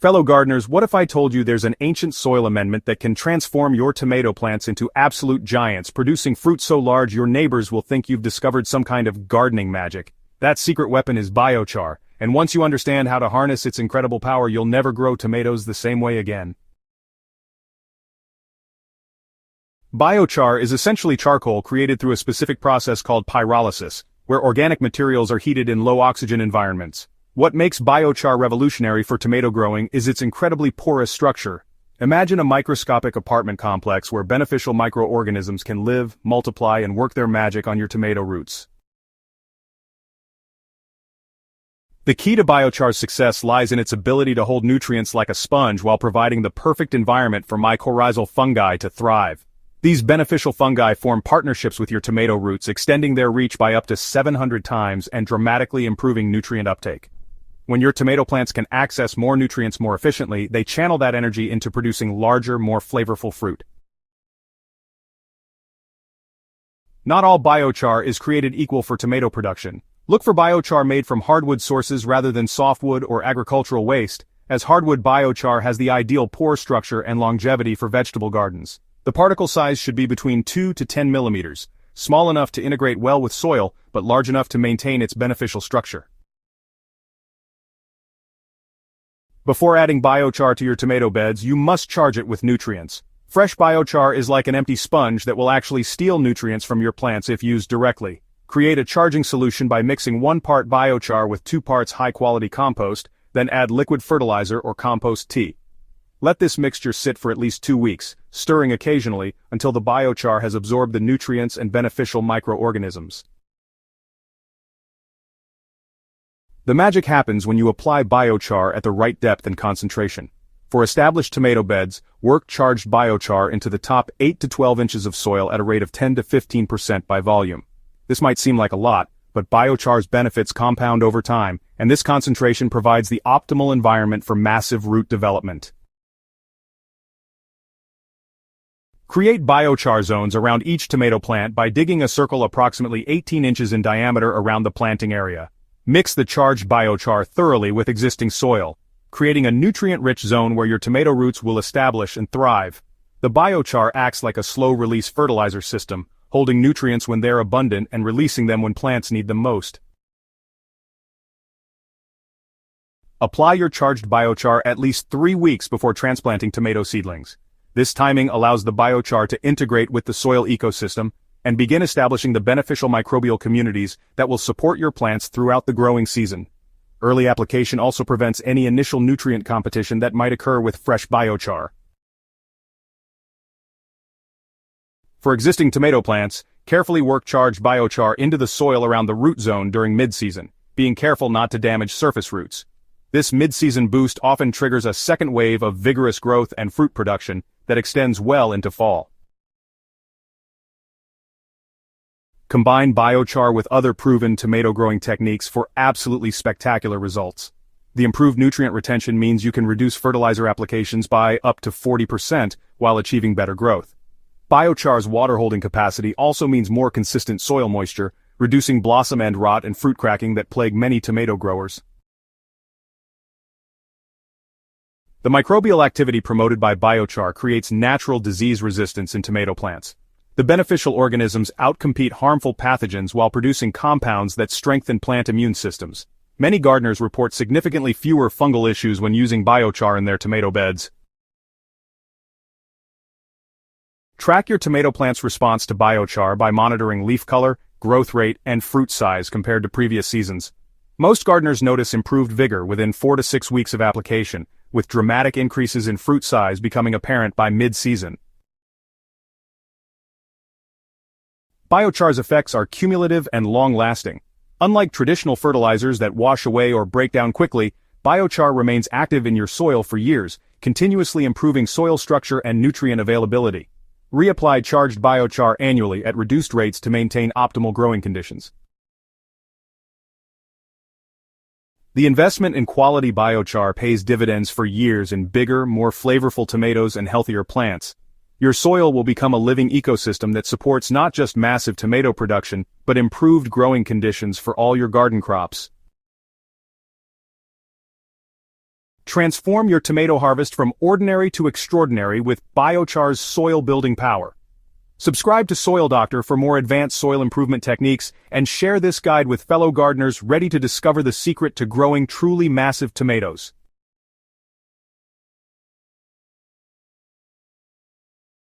Fellow gardeners, what if I told you there's an ancient soil amendment that can transform your tomato plants into absolute giants, producing fruit so large your neighbors will think you've discovered some kind of gardening magic? That secret weapon is biochar, and once you understand how to harness its incredible power, you'll never grow tomatoes the same way again. Biochar is essentially charcoal created through a specific process called pyrolysis, where organic materials are heated in low-oxygen environments. What makes biochar revolutionary for tomato growing is its incredibly porous structure. Imagine a microscopic apartment complex where beneficial microorganisms can live, multiply, and work their magic on your tomato roots. The key to biochar's success lies in its ability to hold nutrients like a sponge while providing the perfect environment for mycorrhizal fungi to thrive. These beneficial fungi form partnerships with your tomato roots, extending their reach by up to 700 times and dramatically improving nutrient uptake. When your tomato plants can access more nutrients more efficiently, they channel that energy into producing larger, more flavorful fruit. Not all biochar is created equal for tomato production. Look for biochar made from hardwood sources rather than softwood or agricultural waste, as hardwood biochar has the ideal pore structure and longevity for vegetable gardens. The particle size should be between 2 to 10 millimeters, small enough to integrate well with soil, but large enough to maintain its beneficial structure. Before adding biochar to your tomato beds, you must charge it with nutrients. Fresh biochar is like an empty sponge that will actually steal nutrients from your plants if used directly. Create a charging solution by mixing 1 part biochar with 2 parts high-quality compost, then add liquid fertilizer or compost tea. Let this mixture sit for at least 2 weeks, stirring occasionally until the biochar has absorbed the nutrients and beneficial microorganisms. The magic happens when you apply biochar at the right depth and concentration. For established tomato beds, work charged biochar into the top 8 to 12 inches of soil at a rate of 10 to 15% by volume. This might seem like a lot, but biochar's benefits compound over time, and this concentration provides the optimal environment for massive root development. Create biochar zones around each tomato plant by digging a circle approximately 18 inches in diameter around the planting area. Mix the charged biochar thoroughly with existing soil, creating a nutrient-rich zone where your tomato roots will establish and thrive. The biochar acts like a slow-release fertilizer system, holding nutrients when they're abundant and releasing them when plants need them most. Apply your charged biochar at least 3 weeks before transplanting tomato seedlings. This timing allows the biochar to integrate with the soil ecosystem and begin establishing the beneficial microbial communities that will support your plants throughout the growing season. Early application also prevents any initial nutrient competition that might occur with fresh biochar. For existing tomato plants, carefully work charged biochar into the soil around the root zone during mid-season, being careful not to damage surface roots. This mid-season boost often triggers a second wave of vigorous growth and fruit production that extends well into fall. Combine biochar with other proven tomato growing techniques for absolutely spectacular results. The improved nutrient retention means you can reduce fertilizer applications by up to 40% while achieving better growth. Biochar's water holding capacity also means more consistent soil moisture, reducing blossom end rot and fruit cracking that plague many tomato growers. The microbial activity promoted by biochar creates natural disease resistance in tomato plants. The beneficial organisms outcompete harmful pathogens while producing compounds that strengthen plant immune systems. Many gardeners report significantly fewer fungal issues when using biochar in their tomato beds. Track your tomato plant's response to biochar by monitoring leaf color, growth rate, and fruit size compared to previous seasons. Most gardeners notice improved vigor within 4 to 6 weeks of application, with dramatic increases in fruit size becoming apparent by mid-season. Biochar's effects are cumulative and long-lasting. Unlike traditional fertilizers that wash away or break down quickly, biochar remains active in your soil for years, continuously improving soil structure and nutrient availability. Reapply charged biochar annually at reduced rates to maintain optimal growing conditions. The investment in quality biochar pays dividends for years in bigger, more flavorful tomatoes and healthier plants. Your soil will become a living ecosystem that supports not just massive tomato production, but improved growing conditions for all your garden crops. Transform your tomato harvest from ordinary to extraordinary with biochar's soil-building power. Subscribe to Soil Doctor for more advanced soil improvement techniques, and share this guide with fellow gardeners ready to discover the secret to growing truly massive tomatoes.